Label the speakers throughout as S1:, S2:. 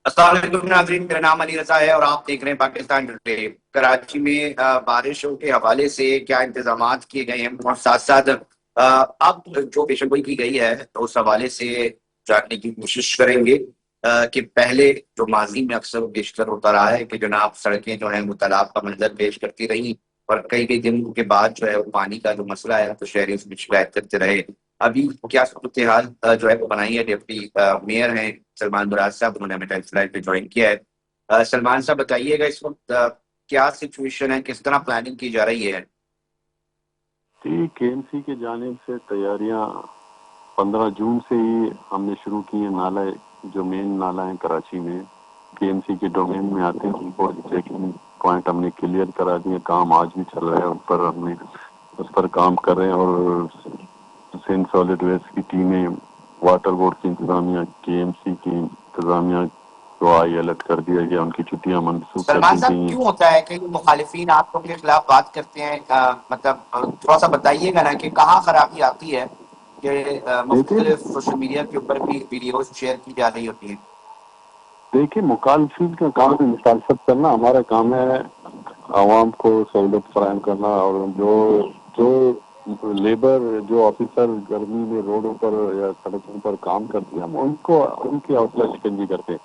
S1: अस्सलाम वालेकुम नाज़रीन, मेरा नाम अली रज़ा है और आप देख रहे हैं पाकिस्तान टुडे। कराची में बारिशों के हवाले से क्या इंतजामात किए गए हैं और साथ साथ अब जो पेशेंगोई की गई है तो उस हवाले से जानने की कोशिश करेंगे कि पहले जो माजी में अक्सर बेशतर होता रहा है कि जनाब सड़कें जो हैं वो तालाब का मंजर पेश करती रही और कई कई दिन के बाद जो है वो पानी का जो मसला है तो शहरी उसमें शिकायत करते रहे। अभी क्या सूरत हाल जो है वो बनाई है। डिप्टी मेयर हैं सलमान मुराद साहब, उन्होंने हमें टाइम्स लाइव पे ज्वाइन किया है। सलमान साहब बताइएगा इस वक्त क्या सिचुएशन है, किस तरह प्लानिंग की जा रही है।
S2: जी, केएमसी की जानिब से तैयारियां 15 जून से ही हमने शुरू की है। नाला जो मेन नाला है कराची में केएमसी के डोमेन में आते हैं उनको चेकिंग पॉइंट हमने क्लियर करा दिए। काम आज भी चल रहा है, उस पर काम कर रहे हैं। और सेंट सॉलिड वेस्ट की टीमें, वाटर बोर्ड की इंतजामिया, केएमसी की इंतजामिया को हाई अलर्ट कर दिया गया। उनकी छुट्टियां मनसूख कर
S1: सलमान
S2: दी
S1: साहब
S2: गई हैं।
S1: क्यों होता है कि मुखालिफिन आपको के खिलाफ बात करते हैं, मतलब थोड़ा सा बताइएगा ना कि कहाँ खराबी आती है कि
S2: देखिए
S1: मुख्तलिफ सोशल मीडिया के ऊपर भी वीडियोज शेयर की जा रही होती है।
S2: देखिए मुखालफिन का काम है मुखालफत करना, हमारा काम है आवाम को सहूलत फराहम करना। और जो जो लेबर, जो ऑफिसर गर्मी में रोडों पर या सड़कों पर काम करते हैं, हम उनको उनकी हौसला शिकंजी करते हैं।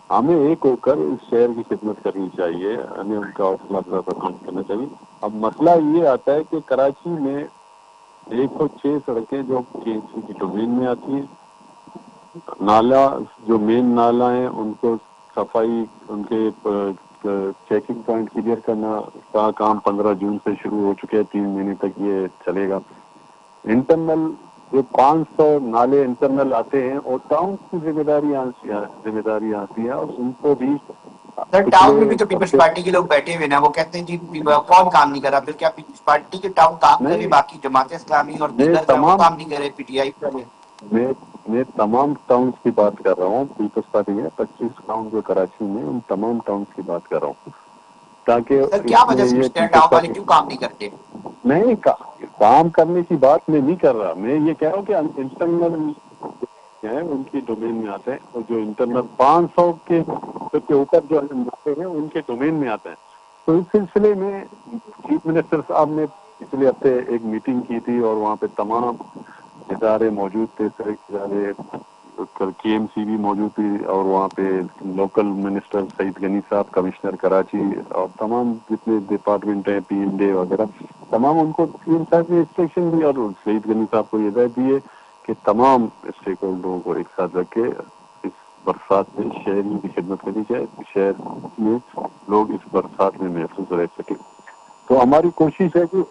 S2: हमें एक होकर इस शहर की खिदमत करनी चाहिए, हमें उनका हौसला अफजाई करना चाहिए। अब मसला ये आता है कि कराची में 106 सड़कें जो केएमसी की डोमेन में आती हैं, नाला जो मेन नाला है उनको सफाई, उनके चेकिंग पॉइंट क्लियर करना का काम 15 जून से शुरू हो चुके हैं। 3 महीने तक ये चलेगा। इंटरनल जो 500 नाले इंटरनल आते हैं और टाउन की जिम्मेदारी आती है और उनको भी
S1: सर
S2: पिछले
S1: टाउन में भी तो पीपल्स
S2: हफ्ते
S1: पार्टी के लोग बैठे हुए ना, वो कहते हैं जी कौन काम नहीं कर रहा, फिर क्या पीपल्स पार्टी के टाउन काम करे,
S2: नहीं,
S1: बाकी जमात इस्लामी और
S2: मैं
S1: दीगर जो है वो
S2: तमाम
S1: काम नहीं करे, पीटीआई करे।
S2: मैं मैं तमाम टाउन्स की बात कर रहा हूँ। पीपल्स पार्टी में 25 टाउन जो कराची में, उन तमाम टाउन्स की बात कर रहा हूँ, ताकि
S1: सर क्या
S2: इसमें
S1: वजह
S2: ये
S1: समझते हैं
S2: पीपल्स
S1: टाउन वाले
S2: पार्टी
S1: क्यों काम नहीं करते।
S2: नहीं काम करने की बात मैं नहीं कर रहा। मैं ये कह रहा हूँ कि इंटरनल है उनकी डोमेन में आते हैं, और जो इंटरनल 500 के ऊपर जो नाते हैं उनके डोमेन में आते हैं। तो इस सिलसिले में चीफ मिनिस्टर साहब ने पिछले हफ्ते एक मीटिंग की थी और वहाँ पे तमाम इदारे मौजूद थे, सारे इदारे, केएमसी भी मौजूद थी, और वहाँ पे लोकल मिनिस्टर सईद गनी साहब, कमिश्नर कराची, और तमाम जितने डिपार्टमेंट हैं, पीएनडे वगैरह, तमाम उनको सीएम साहब ने इंस्ट्रक्शन दी और सईद गनी साहब को ये हिदायत दी है कि तमाम स्टेक होल्डरों को एक साथ रख के इस बरसात में शहरी की खिदमत करनी चाहिए, शहर में लोग इस बरसात में महफूज रह सके। तो हमारी कोशिश है कि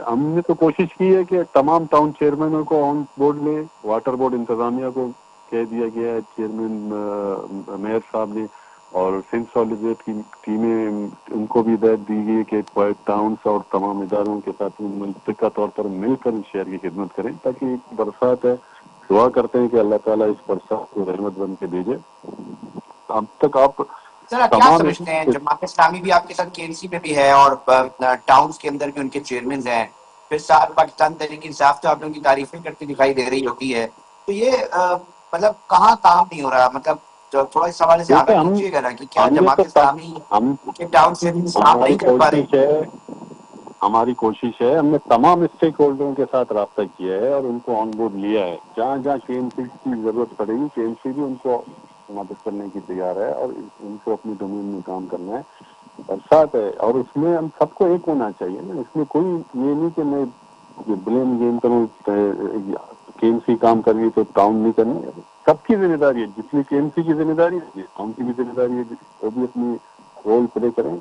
S2: हमने तो कोशिश की है कि तमाम टाउन चेयरमैनों को ऑन बोर्ड लें। वाटर बोर्ड इंतजामिया को कह दिया गया है, चेयरमैन मेयर साहब ने, और सिंध सॉलिडेट की टीमें, उनको भी हिदायत दी गई कि टाउन और तमाम इदारों के साथ मुल्तका तौर पर मिलकर इस शहर की खिदमत करें, ताकि बरसात है, दुआ करते हैं कि अल्लाह ताला इस बरसात को रहमत बन के भेजे। अब तक आप
S1: सर आप क्या
S2: तमाम
S1: समझते हैं, जमात इस्लामी भी आपके साथ केएमसी में भी है और टाउन के अंदर भी उनके चेयरमैन हैं, फिर साथ पाकिस्तान तहरीक इंसाफ तो आप लोगों की तारीफें करती दिखाई दे रही होती है, तो ये मतलब कहाँ काम नहीं हो रहा, मतलब जो थोड़ा इस हवाले से आगे
S2: देखिए, हम
S1: पूछिएगा ना कि क्या
S2: हमने
S1: जमात
S2: तो तब
S1: इस्लामी
S2: हम
S1: के टाउन चेयरमैन काम
S2: हमारी
S1: नहीं कर पा रहे।
S2: कोशिश है हमारी कोशिश है, हमने तमाम स्टेक होल्डरों के साथ रब्ता किया है और उनको ऑन बोर्ड लिया है। जहाँ जहाँ केएमसी की जरूरत पड़ेगी, केएमसी भी उनको मदद करने की तैयार है और उनको अपनी डोमेन में काम करना है। बरसात है और उसमें हम सबको एक होना चाहिए ना, इसमें कोई ये नहीं कि मैं ब्लेम गेम करूँ, केएमसी काम कर रही तो टाउन नहीं करनी। सबकी जिम्मेदारी है, जितनी केएमसी की जिम्मेदारी है टाउन की भी जिम्मेदारी है, वो भी अपनी रोल प्ले करें।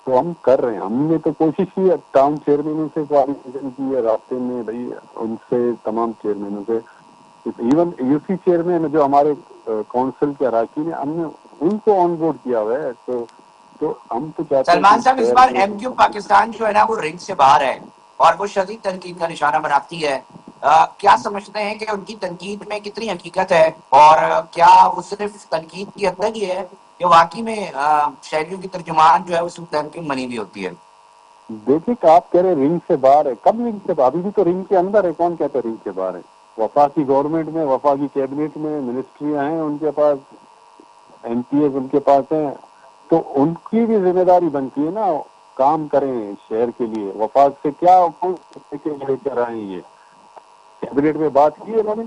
S2: तो हम कर रहे हैं, हमने तो कोशिश की है, टाउन चेयरमैनों से कोऑर्डिनेशन की है, रास्ते में भाई उनसे, तमाम चेयरमैनों से, इवन यूसी चेयरमैन जो हमारे काउंसिल के अराकीन है, हमने उनको ऑन बोर्ड किया हुआ है। तो हम तो चाहते हैं कि
S1: सलमान साहब इस
S2: शहर
S1: बार
S2: में
S1: एमक्यू पाकिस्तान जो है ना वो रिंग से बाहर है और वो शदीद तनकीद का निशाना बनाती है। क्या समझते हैं कि उनकी तनकीद में कितनी हकीकत है और क्या वो सिर्फ तनकीद की हद तक ही है कि वाकई में शहरियों की तर्जुमान जो है वो मुमकिन बनी हुई होती है।
S2: देखिए कि आप कह रहे रिंग से बाहर है, कब रिंग से बाहर? अभी भी तो रिंग के अंदर है। कौन कहता है रिंग के बाहर है? वफाकी गवर्नमेंट में, वफाकी कैबिनेट में मिनिस्ट्रियां हैं उनके पास, एमपीएस उनके पास हैं, तो उनकी भी जिम्मेदारी बनती है ना, काम करें शहर के लिए। वफाक से क्या कौन लेकर आए ये, कैबिनेट में बात की है उन्होंने?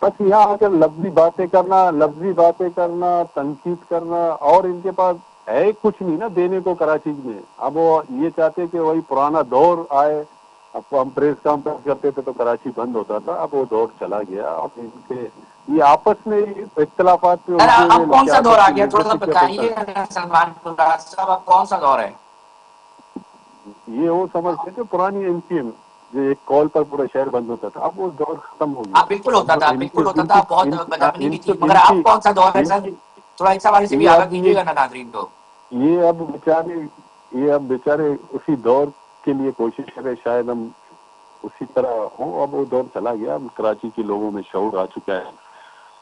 S2: बस यहाँ आकर लफ्जी बातें करना, तनकीद करना, और इनके पास है कुछ नहीं ना देने को कराची में। अब वो ये चाहते कि वही पुराना दौर आए। अब हम प्रेस कॉन्फ्रेंस करते थे तो कराची बंद होता था, अब वो दौर चला गया। अब इनके ये आपस में इख्तलाफात पे
S1: सर
S2: उलझे हुए,
S1: अब कौन
S2: कि
S1: सा दौर
S2: आपस
S1: आ
S2: की
S1: गया, थोड़ा सा
S2: लीडरशिप क्या करता
S1: बताइए सलमान फुराद साहब, अब कौन सा दौर है?
S2: है। ये वो समझते थे पुरानी एमपीएम, जो एक कॉल पर पूरा शहर बंद होता था, अब वो दौर खत्म हो गया।
S1: आप बिल्कुल होता
S2: अब
S1: था,
S2: इनकी
S1: बिल्कुल होता
S2: इनकी
S1: था, बहुत बदअमनी भी
S2: इनकी
S1: थी, मगर
S2: इनकी
S1: अब कौन सा दौर है सर?
S2: इनकी
S1: थोड़ा इस हवाले से भी
S2: ये
S1: आगाह
S2: अब
S1: कीजिएगा ना नाजरीन को।
S2: ये अब बेचारे ये अब बेचारे उसी दौर के लिए कोशिश करें, शायद हम उसी तरह हो। अब वो दौर चला गया, अब कराची के लोगों में शऊर आ चुका है,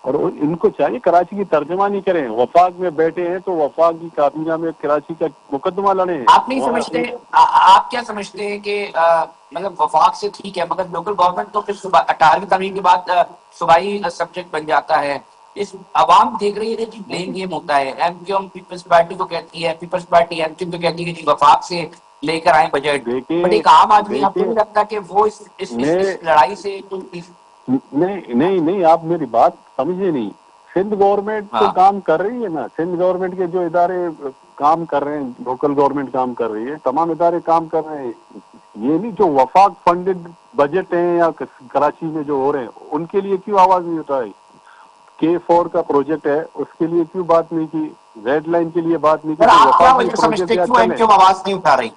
S2: और इनको चाहिए कराची की तर्जमानी करें। वफाक में बैठे हैं तो वफाक की काबीना में कराची का मुकदमा लड़े।
S1: आप नहीं
S2: वहाँ
S1: समझते, आप क्या समझते हैं कि मतलब वफाक से ठीक है, मगर लोकल गवर्नमेंट तो फिर 18वीं तरमीम के बाद सूबाई सब्जेक्ट बन जाता है। इस आवाम देख रही है कि ब्लेम गेम होता है। एमक्यूएम पीपल्स पार्टी को कहती है, पीपल्स पार्टी एमक्यूएम को कहती है कि जी वफाक से लेकर आए बजट। बट
S2: देखें
S1: एक आम आदमी, आपको नहीं
S2: देखें
S1: लगता कि वो इस
S2: मैं
S1: लड़ाई से
S2: नहीं नहीं नहीं, आप मेरी बात समझे नहीं। सिंध गवर्नमेंट तो
S1: हाँ,
S2: काम कर रही है ना, सिंध गवर्नमेंट के जो इदारे काम कर रहे हैं, लोकल गवर्नमेंट काम कर रही है, तमाम इदारे काम कर रहे हैं। ये नहीं जो वफाक फंडेड बजट हैं या कराची में जो हो रहे हैं, उनके लिए क्यों आवाज नहीं उठाई? K4 का प्रोजेक्ट है, उसके लिए क्यों बात नहीं की? रेड लाइन के लिए बात नहीं की?
S1: सर
S2: तो
S1: आप क्या
S2: वफाक में
S1: वजह समझते
S2: प्रोजेक्ट
S1: हैं
S2: या
S1: क्यों
S2: चले।
S1: एमक्यूएम आवाज नहीं उठा रही?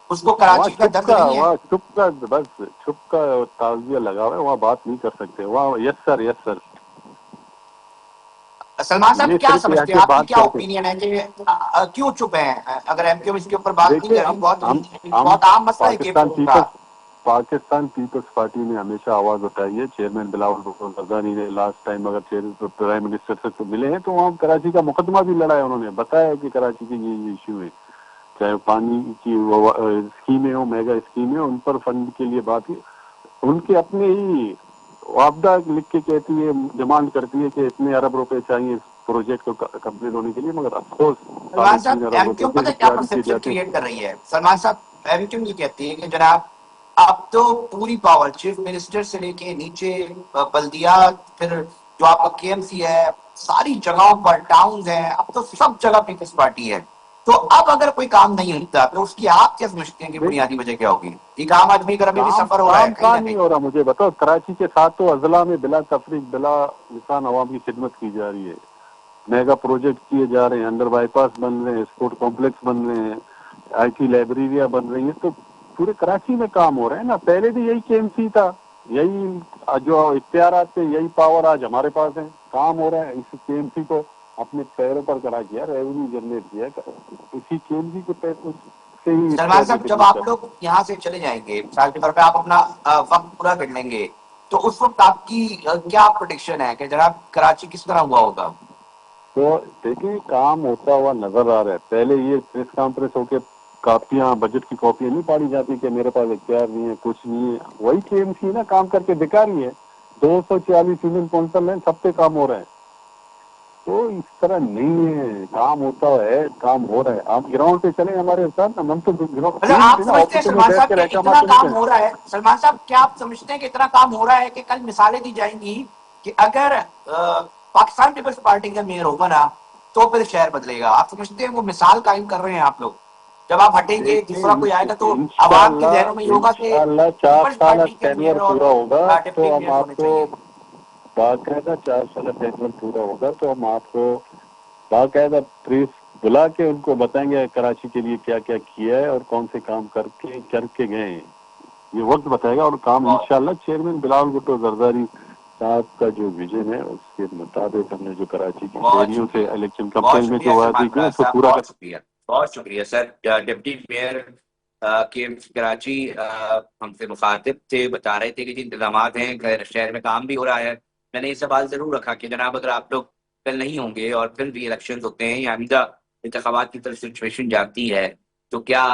S1: उसको
S2: वहाँ
S1: कराची का दर्द नहीं है?
S2: वहाँ छुप का बस छुप का ताजिया लगा हुआ है, वहाँ बात नहीं कर सकते। वहाँ yes sir, yes sir,
S1: Salman साहब
S2: ये
S1: क्या
S2: सिर्फ यहाँ
S1: समझते हैं,
S2: के
S1: आपकी
S2: बात
S1: क्या
S2: करते।
S1: ओपिनियन है कि क्यों चुप है? अगर एमक्यूएम इसके ऊपर बात नहीं
S2: देखिए,
S1: कर रही,
S2: हम
S1: बहुत आम मसला है
S2: पाकिस्तान
S1: K4 का।
S2: पीपल्स पाकिस्तान पीपल्स पार्टी ने हमेशा आवाज उठाई है। चेयरमैन बिलावल भुट्टो जरदारी ने लास्ट टाइम अगर प्राइम मिनिस्टर से तो मिले हैं, तो वहाँ कराची का मुकदमा भी लड़ा है। उन्होंने बताया है कि कराची के ये इश्यू है, चाहे पानी की स्कीमें हो, मेगा स्कीमें, उन पर फंड के लिए बात की। उनके अपने ही आपदा लिख के कहती है, डिमांड करती है कि इतने अरब रुपए चाहिए इस प्रोजेक्ट को कंप्लीट होने के लिए, मगर अफसोस
S1: सलमान साहब
S2: 3.5 अरब रुपए
S1: एमक्यूएम
S2: फिर
S1: पता
S2: भी
S1: है क्या
S2: जारी किए
S1: परसेप्शन
S2: जाते हैं।
S1: क्रिएट कर रही है? सलमान साहब एमक्यूएम ये कहती है कि जनाब अब तो पूरी पावर चीफ मिनिस्टर से लेके नीचे बल्दिया, फिर जो आपका केएमसी है, सारी जगहों पर टाउन है, अब तो सब जगह पीपल्स पार्टी है। तो अब अगर कोई काम नहीं होता तो उसकी आप क्या समझते हैं कि
S2: देख,
S1: बुनियादी वजह क्या होगी? एक आम आदमी का अभी भी
S2: काम
S1: सफर हो रहा है
S2: काम
S1: कहीं
S2: कहाँ
S1: ना
S2: नहीं
S1: कहीं।
S2: हो रहा, मुझे बताओ। कराची के सातों अजला में बिला तफरीक, बिला निशान अवाम की खिदमत की जा रही है। मेगा प्रोजेक्ट किए जा रहे हैं, अंडर बाईपास बन रहे हैं, स्पोर्ट कॉम्प्लेक्स बन रहे हैं, आईटी लाइब्रेरियां बन रही हैं। तो पूरे कराची में काम हो रहा है ना। पहले भी यही केएमसी था, यही जो इख्तियारात थे, यही पावर आज हमारे पास है। काम हो रहा है, इस केएमसी को अपने पैरों पर खड़ा किया, रेवेन्यू जनरेट किया, इसी केएमसी के पैसों से ही
S1: सलमान
S2: इख्तियार की
S1: साहब जब
S2: खिदमत कर
S1: आप
S2: रहे हैं।
S1: लोग यहाँ से चले जाएंगे, मिसाल के तौर पे आप अपना वक्त पूरा कर लेंगे, तो उस वक्त आपकी क्या प्रोडिक्शन है कि जनाब कराची किस तरह हुआ होगा?
S2: तो देखिए, काम होता हुआ नजर आ रहा है। पहले ये प्रेस कॉन्फ्रेंस होके कापियां, बजट की कॉपियां नहीं पाड़ी जाती कि मेरे पास इख्तियार नहीं है, कुछ नहीं है। वही केएमसी ना काम करके दिखा रही है। 240 यूनियन कौंसल है, सब पे काम हो रहा है। तो इस तरह नहीं है, काम होता है, काम हो रहा है। आप ग्राउंड पे चले हमारे साथ ना, हम तो ग्राउंड
S1: मतलब
S2: फील्ड
S1: आप
S2: पे ना,
S1: समझते हैं
S2: ऑफिसों में
S1: सलमान
S2: बैठ
S1: साहब
S2: कर
S1: कि
S2: अहकाम
S1: इतना
S2: नहीं
S1: काम
S2: कर।
S1: हो रहा है, सलमान साहब क्या आप समझते हैं कि इतना काम हो रहा है कि कल मिसालें दी जाएंगी कि अगर पाकिस्तान पीपल्स पार्टी का मेयर होगा ना तो फिर शहर बदलेगा? आप समझते हैं वो मिसाल कायम कर रहे हैं आप लोग? जब आप हटेंगे
S2: देखिए,
S1: दूसरा कोई आएगा तो आवाम के जहनों में ये
S2: इंशाल्लाह
S1: होगा कि
S2: इंशाल्लाह चार
S1: पीपल्स
S2: साल
S1: पार्टी के
S2: टेन्योर
S1: मेयर और
S2: पूरा होगा तो
S1: डिप्टी
S2: हम
S1: मेयर होने
S2: आपको
S1: चाहिए।
S2: बाकायदा 4 साल टेन्योर पूरा होगा तो हम आपको बाकायदा प्रेस बुला के उनको बताएंगे कराची के लिए क्या क्या किया है और कौन से काम करके गए हैं। ये वक्त बताएगा। और काम
S1: बहुत
S2: इंशाल्लाह चेयरमैन बिलावल भुट्टो जरदारी साहब का जो विजन है उसके मुताबिक हमने जो कराची की
S1: बहुत
S2: शहरियों से
S1: शुक्रिया,
S2: इलेक्शन
S1: बहुत
S2: कैंपेन में
S1: शुक्रिया
S2: जो वादे
S1: सलमान
S2: किए
S1: फराज
S2: उसको
S1: साहब,
S2: पूरा कर।
S1: बहुत शुक्रिया सर। डिप्टी मेयर के कराची हमसे मुखातिब थे, बता रहे थे कि जी इंतजाम हैं, शहर में काम भी हो रहा है। मैंने ये सवाल जरूर रखा कि जनाब अगर आप लोग कल नहीं होंगे और फिर भी इलेक्शन होते हैं या आइंदा इंतखाबात की तरफ सिचुएशन जाती है, तो क्या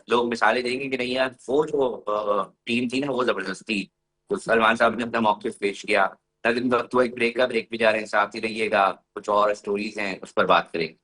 S1: लोग मिसालें देंगे कि नहीं यार वो जो टीम थी ना वो जबरदस्ती? तो सलमान साहब ने अपना मौक़िफ़ पेश किया। नाज़रीन, वक्त हुआ एक ब्रेक का, ब्रेक पे जा रहे हैं, साथ ही रहिएगा, कुछ और स्टोरीज हैं उस पर बात करेंगे।